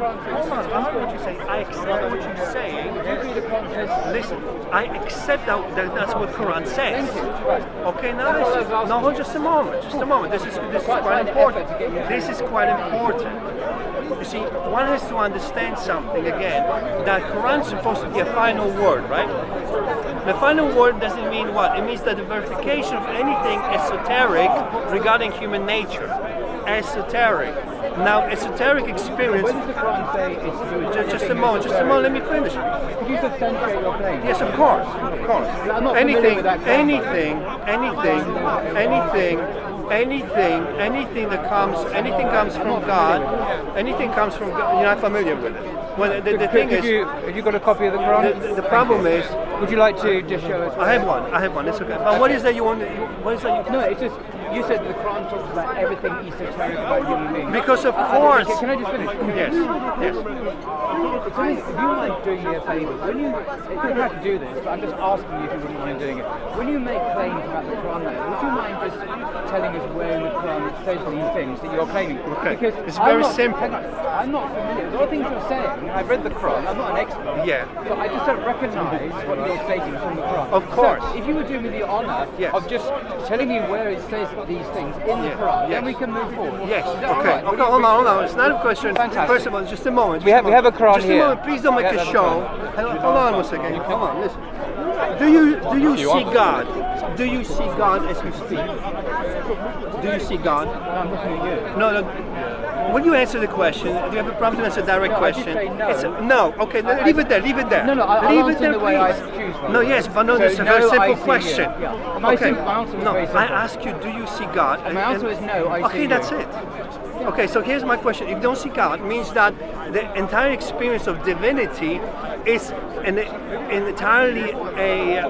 I heard what you're saying. I accept what you're saying. Listen, I accept that's what Quran says. Okay, now just a moment. This is quite important. This is quite important. You see, one has to understand something again, that Quran is supposed to be a final word, right? The final word doesn't mean what? It means that the verification of anything esoteric regarding human nature. Esoteric. Now, esoteric experience... When does the Quran say it's to do with just a moment, let me finish. Could you substantiate your claim? Yes, of course. I'm not familiar with that claim, anything comes from God. Anything comes from God. You're not familiar with it. Well, the thing is, have you got a copy of the Quran? The problem is, would you like to just show us? I have one. It's okay. But what is that you want? What is that? No, it's just you said that the Quran talks about everything esoteric about human beings. Because of course. Can I just finish? Yes. If you mind doing me a favour, you don't have to do this, but I'm just asking you if you wouldn't mind doing it. When you make claims about the Quran, would you mind just telling us where in the Quran it says these things that you're claiming? Okay. Because it's very simple. I'm not familiar. There are things you're saying. I've read the Quran. I'm not an expert. Yeah. But I just don't recognise what you're stating from the Quran. Of course. So if you would do me the honour of just telling me where it says these things in the Quran, then we can move forward. Yes. Okay. Hold on. It's not a question. Fantastic. First of all, just a moment. We have a Quran just here. Just a moment. Please don't make a show. Hold on one second. Hold on. Listen. Do you see God? Do you see God as you speak? Do you see God? No, I'm looking at you. No. When you answer the question, do you have a problem to answer a direct question? I did say no. No. Okay. Leave it there. No, I'll leave answer it there, the way I please. choose. No, yes, but no, it's a very simple question. Yeah. Okay. My answer was No, very simple. I ask you, do you see God? And my answer is no, I see Okay, you. that's it. Okay, so here's my question. If you don't see God, it means that the entire experience of divinity is entirely a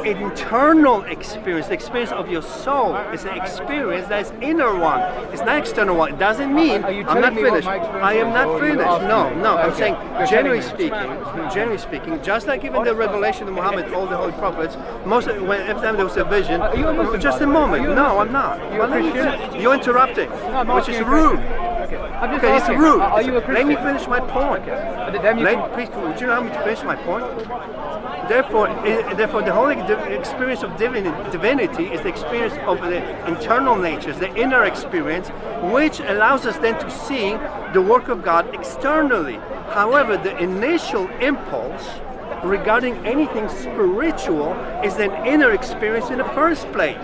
internal experience. The experience of your soul is an experience that is inner one. It's not external one. It doesn't mean I'm not finished. I am not finished. No. I'm saying generally speaking, just like even the revelation of Muhammad, all the holy prophets, every time there was a vision. Just a moment. No, I'm not. You're interrupting, which is rude. Okay, it's rude. Are you a Christian? Let me finish my point. Please, would you allow me to finish my point? Therefore, the whole experience of divinity is the experience of the internal natures, the inner experience, which allows us then to see the work of God externally. However, the initial impulse regarding anything spiritual is an inner experience in the first place.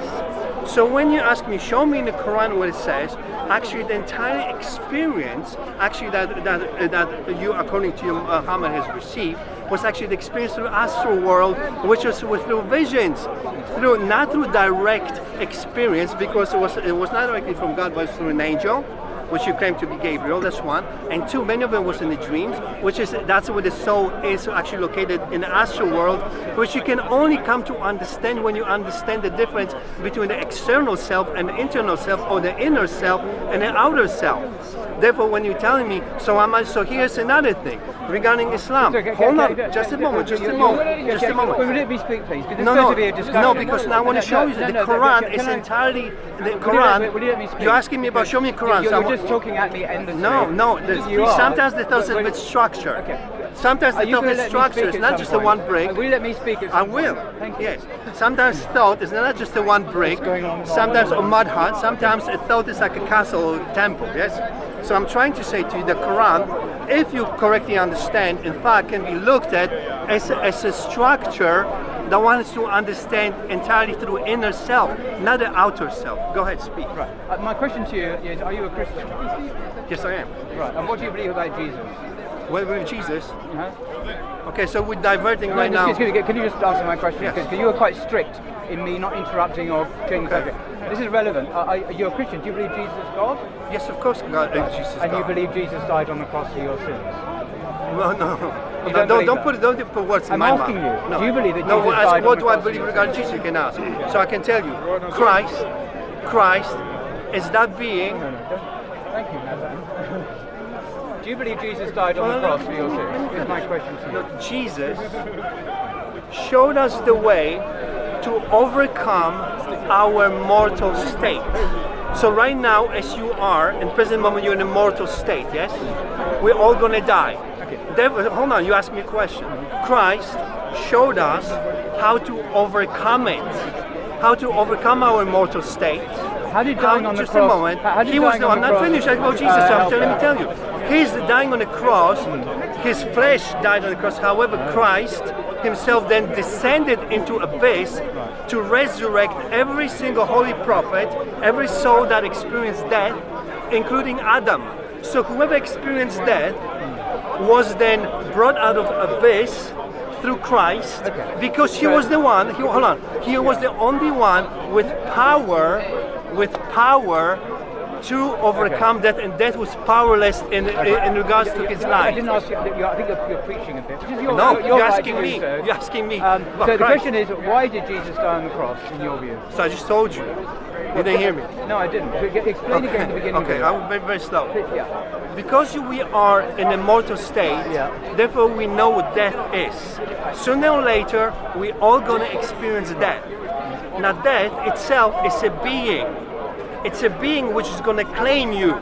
So when you ask me, show me in the Quran what it says, actually the entire experience, actually that you, according to you, Muhammad has received, was actually the experience through astral world, which was through visions, not through direct experience, because it was not directly from God, but through an angel, which you claim to be Gabriel. That's one. And two, many of them was in the dreams, that's where the soul is actually located in the astral world, which you can only come to understand when you understand the difference between the external self and the internal self, or the inner self and the outer self. Therefore, when you're telling me, so here's another thing regarding Islam. Hold on, just a moment. Will you let me speak, please? No, because now I want to show you that the Quran is entirely the Quran. Will you let me speak? You're asking me about, show me Quran. You're just talking at me endlessly. No. Sometimes the thought is with structure. Okay. Sometimes the thought is structure. It's not just the one brick. Will you let me speak? I will. Thank you. Yes. Sometimes thought is not just the one brick. Sometimes a mud hut. Sometimes a thought is like a castle or temple. Yes. So I'm trying to say to you, the Quran, if you correctly understand, in fact, can be looked at as a structure that wants to understand entirely through inner self, not the outer self. Go ahead, speak. Right. My question to you is, are you a Christian? Yes, I am. Right. And what do you believe about Jesus? Well, with Jesus? Okay, so we're diverting right now. Can you just answer my question? Yes. Because you were quite strict in me not interrupting or changing the subject. This is relevant. Are you a Christian? Do you believe Jesus is God? Yes, of course, God. Jesus is God. And you believe Jesus died on the cross for your sins? Well, no. Don't put words in my mouth. I'm asking you. No. Do you believe that Jesus died on the cross? What do I believe regarding Jesus? You can ask. So I can tell you, Christ is that being. Thank you, Nathan. Do you believe Jesus died on the cross for your sins? Is my question to you. No, Jesus showed us the way to overcome our mortal state. So right now, as you are, in present moment, you're in a mortal state, yes? We're all gonna die. Hold on, you asked me a question. Christ showed us how to overcome it, how to overcome our mortal state. How did dying on the just cross? a moment. He was I'm not finished. I go Jesus. Let me tell you. He's dying on the cross. His flesh died on the cross. However, Christ himself then descended into abyss to resurrect every single holy prophet, every soul that experienced death, including Adam. So whoever experienced death was then brought out of abyss through Christ, because he was the one. He was the only one with power to overcome death, and death was powerless in regards to his life. I didn't ask you. I think you're preaching a bit. You're asking me. You're asking me. So the question is, why did Jesus die on the cross, in your view? So I just told you. You didn't hear me. No, I didn't. Explain again at the beginning. Okay, I will be very slow. Yeah. Because we are in a mortal state, therefore we know what death is. Sooner or later, we all gonna experience death. Now, death itself is a being. It's a being which is gonna claim you.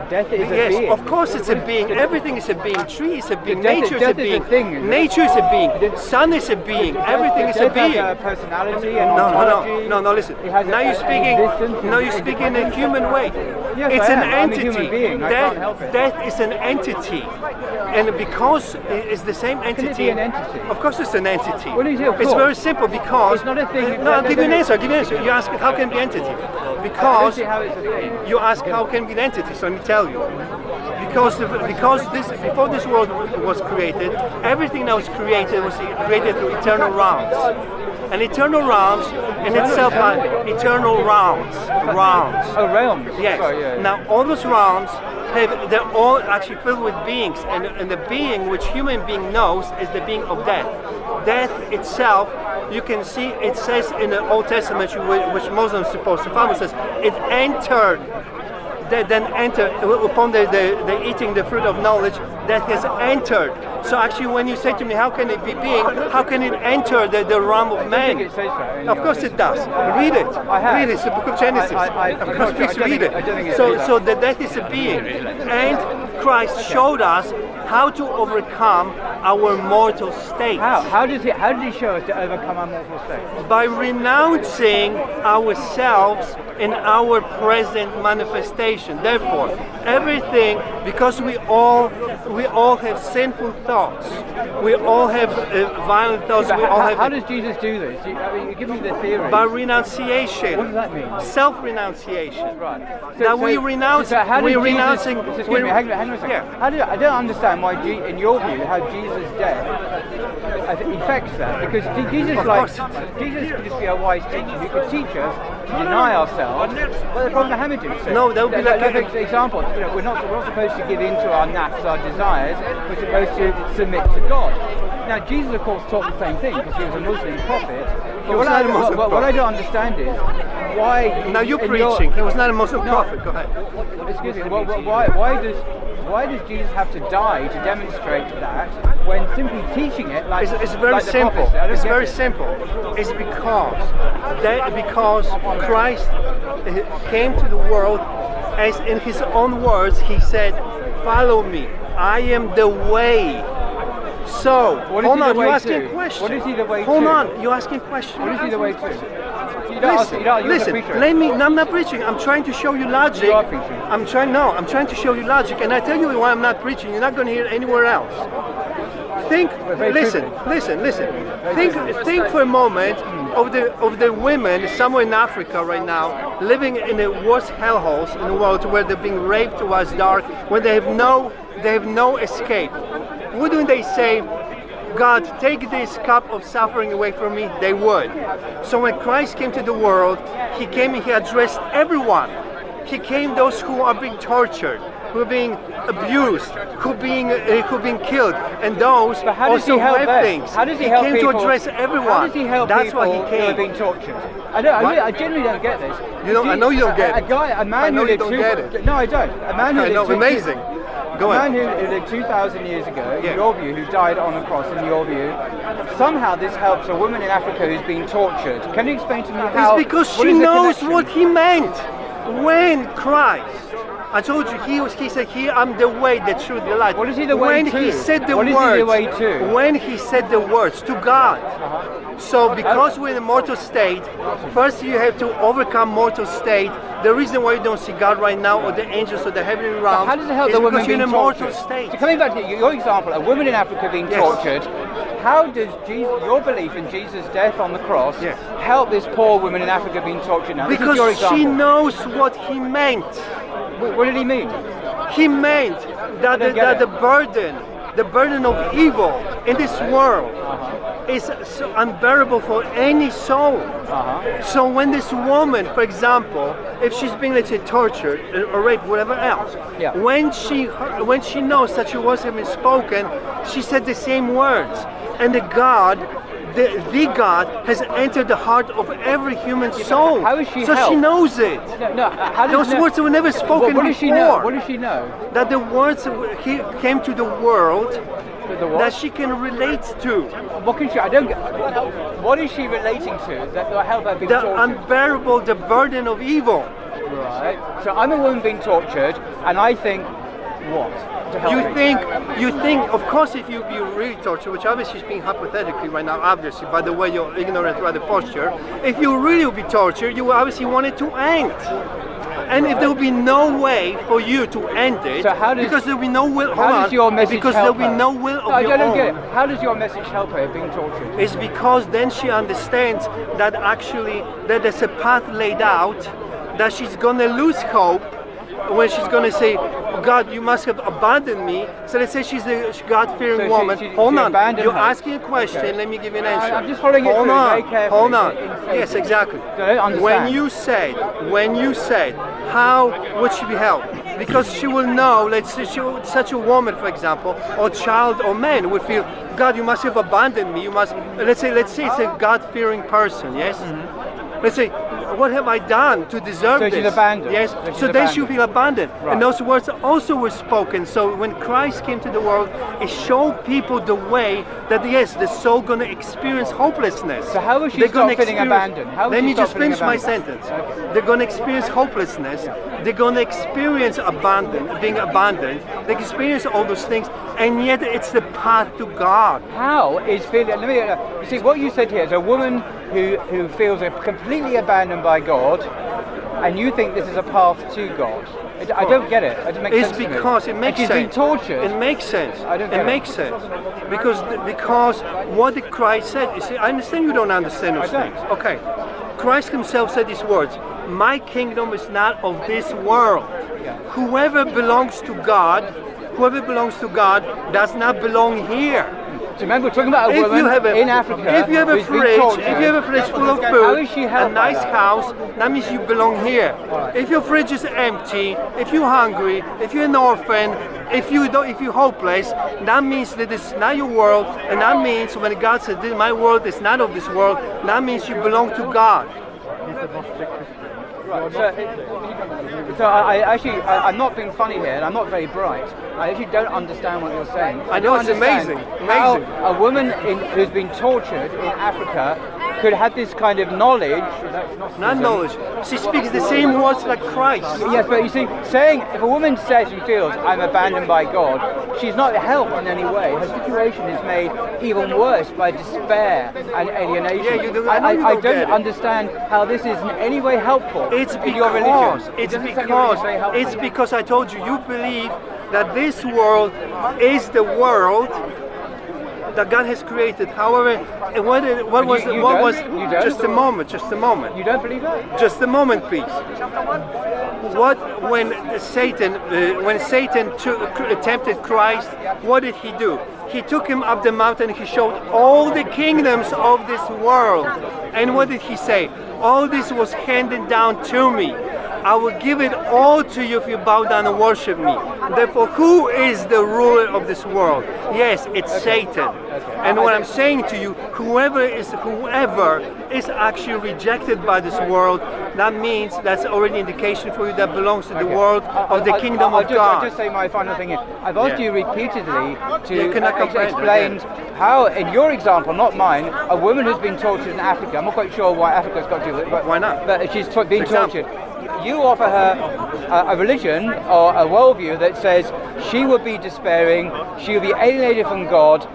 Death is a being. Yes, of course it's a being. Everything is a being. Tree is a being. Nature is a death being. is a thing, Nature is a being. Sun is a being. Everything is a being. Death has a personality and ontology. No, listen. Now you're speaking in a human way. Yes, It's an I'm entity. a human being. I can't help it. Death is an entity. And because it's the same entity. Can it be an entity? Of course it's an entity. What is it, of It's course? very simple because... It's not a thing. No, I'll give you an answer. You ask how can it be entity? I Because... don't see how it's a thing. You ask how can it be an entity, so let me tell you. Because before this world was created, everything that was created through eternal rounds. And eternal rounds in itself are eternal rounds. Oh, realms. Yes. Sorry, yeah. Now all those rounds they're all actually filled with beings, and the being which human being knows is the being of death. Death itself, you can see it says in the Old Testament, which Muslims supposed to follow, it says it entered. Then enter upon the eating the fruit of knowledge that has entered. So actually, when you say to me, how can it be being? How can it enter the realm of man? It says that Of course it does. Read it. I have. Read it. It's the book of Genesis. Of course, please read it. So the death is a being, and Christ showed us how to overcome our mortal state. How did he show us to overcome our mortal state? By renouncing ourselves in our present manifestation. Therefore, everything, because we all have sinful thoughts, we all have violent thoughts. How does Jesus do this? Give me the theory. By renunciation. What does that mean? Self-renunciation. Right. Now we renounce. We're renouncing. Excuse me. Hang on a second. Yeah. I don't understand why, in your view, how Jesus' death affects that. Because Jesus could just be a wise teacher who could teach us to deny ourselves. Well, that's what Muhammad did. No, that would be like an example. We're not supposed to give in to our nafs, our desires. We're supposed to submit to God. Now, Jesus, of course, taught the same thing because he was a Muslim prophet. But what I don't understand is why. Now you're preaching. He was not a Muslim prophet. Go ahead. Excuse me. Why does Jesus have to die to demonstrate that when simply teaching it like it's very simple. It's very simple. It's because Christ came to the world, as in his own words he said, "Follow me. I am the way." So, hold on, you're asking questions. What is he the way to? Hold on, you're asking questions. What is he the way to? Listen, I'm not preaching. I'm trying to show you logic. You are preaching. I'm trying to show you logic, and I tell you why I'm not preaching. You're not going to hear it anywhere else. Listen. Think for a moment of the women somewhere in Africa right now, living in the worst hellholes in the world, where they're being raped towards dark, when they have no escape. Wouldn't they say, "God, take this cup of suffering away from me"? They would. So when Christ came to the world, he came and he addressed everyone. He came those who are being tortured, who are being abused, who are being killed, and those also who have things. How does he help came people? to address everyone. How does he help That's people why he who came. are being tortured? I genuinely don't get this. I know you don't get it. A man who lived No, I don't. A man who lived amazing. Go a ahead. man who lived 2,000 years ago, in your view, who died on a cross, in your view, somehow this helps a woman in Africa who's being tortured. Can you explain to me how? It's because she knows what he meant. when Christ, I told you, he said, I'm the way, the truth, the life. What is he the way when to? He said the What is words, he the way to? When he said the words to God. So because we're in a mortal state, first you have to overcome mortal state. The reason why you don't see God right now, or the angels, or the heavenly realms, how does it help is the woman because you're in being a mortal tortured? state. So coming back to your example, a woman in Africa being tortured, how does your belief in Jesus' death on the cross help this poor woman in Africa being tortured now? Because this is your she example. knows what he meant. What did he mean? He meant that the burden of evil in this world is so unbearable for any soul. So when this woman, for example, if she's being, let's say, tortured or raped, whatever else, when she knows that she wasn't been spoken, she said the same words, and the God has entered the heart of every human soul. How is she so helped? she knows it. How does Those words were never spoken what does she before. know? What does she know? That the words he came to the world The what? that she can relate to. What can she? I don't get. What is she relating to that will help her being The tortured? unbearable, the burden of evil. Right. So I'm a woman being tortured, and I think, what? To help me. You think, of course, if you really torture, which obviously is being hypothetically right now, obviously, by the way you're ignorant by the posture, if you really will be tortured, you will obviously want it to end. And if there will be no way for you to end it, so how does, because there will be no will, how does your message because help there will be her? no will of no, your I don't own. get it. How does your message help her being tortured? It's because then she understands that actually that there's a path laid out, that she's gonna lose hope when she's gonna say, God, you must have abandoned me. So let's say she's a God-fearing woman. Hold on, you're asking a question. Let me give you an answer. I'm just following it through very carefully. Hold on. Yes, exactly. So I don't understand. When you said, how would she be helped? Because she will know. Let's say such a woman, for example, or child or man would feel, God, you must have abandoned me. You must. Let's say it's a God-fearing person. Yes. Let's say, what have I done to deserve this? So she's abandoned. Yes. So then she'll feel abandoned. Right. And those words also were spoken. So when Christ came to the world, it showed people the way that, yes, the soul going to experience hopelessness. So how is she stop feeling abandoned? Let me just finish my sentence. Okay. They're going to experience hopelessness. They're going to experience being abandoned. They experience all those things. And yet it's the path to God. How is feeling? You see, what you said here is a woman who feels completely abandoned by God, and you think this is a path to God. I don't get it. It makes sense. It's because it makes sense. She's been tortured. It makes sense. I don't get it. Makes sense because what did Christ said? You see, I understand you don't understand those things. Okay, Christ Himself said these words: "My kingdom is not of this world. Whoever belongs to God does not belong here." So remember, we're talking about a woman in Africa. If you have a fridge full of food, a nice house, that means you belong here. Right. If your fridge is empty, if you're hungry, if you're an orphan, if you're hopeless, that means that this is not your world, and that means when God says, "My world is not of this world," that means you belong to God. Right. So I'm not being funny here, and I'm not very bright. I actually don't understand what you're saying. I know, it's amazing. How a woman who's been tortured in Africa could have this kind of knowledge. Not knowledge. She speaks the same words like Christ. Yes, but you see, if a woman says and feels, "I'm abandoned by God," she's not helped in any way. Her situation is made even worse by despair and alienation. Yeah, I don't understand how this is in any way helpful in your religion. It's because I told you, you believe that this world is the world that God has created. However, what was just a moment. You don't believe that? Just a moment, please. When Satan tempted Christ, what did he do? He took him up the mountain. He showed all the kingdoms of this world. And what did he say? All this was handed down to me. I will give it all to you if you bow down and worship me. Therefore, who is the ruler of this world? Yes, it's Satan. And what I'm saying to you, whoever is actually rejected by this world, that means that's already indication for you that belongs to the world of the kingdom of God. I'll just say my final thing is, I've asked you repeatedly to explain how, in your example, not mine, a woman who's been tortured in Africa, I'm not quite sure why Africa's got to do with it, but why not? But she's been tortured. you offer her a religion or a worldview that says she will be despairing, she will be alienated from God,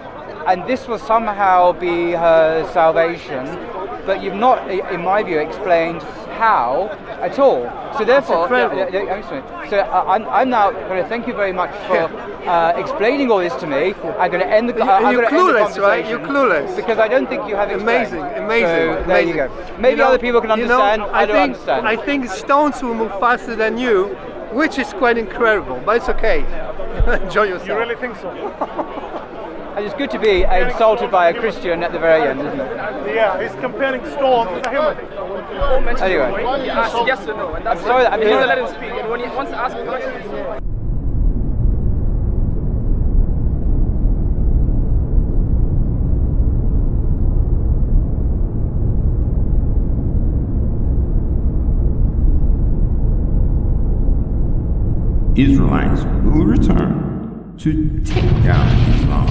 and this will somehow be her salvation. But you've not, in my view, explained how at all. So therefore, I'm now going to thank you very much for explaining all this to me. I'm going to end the conversation. You're clueless, right? You're clueless. Because I don't think you have explained. Amazing. So there you go. Maybe other people can understand. I don't understand. I think stones will move faster than you, which is quite incredible, but it's okay. Enjoy yourself. You really think so? And it's good to be insulted by a Christian at the very end, isn't it? Yeah, he's comparing stones with a human. Anyway. He asks yes or no, and that's I'm sorry that you need to let him speak. And when he wants to ask a question, Israelites will return to take down Islam.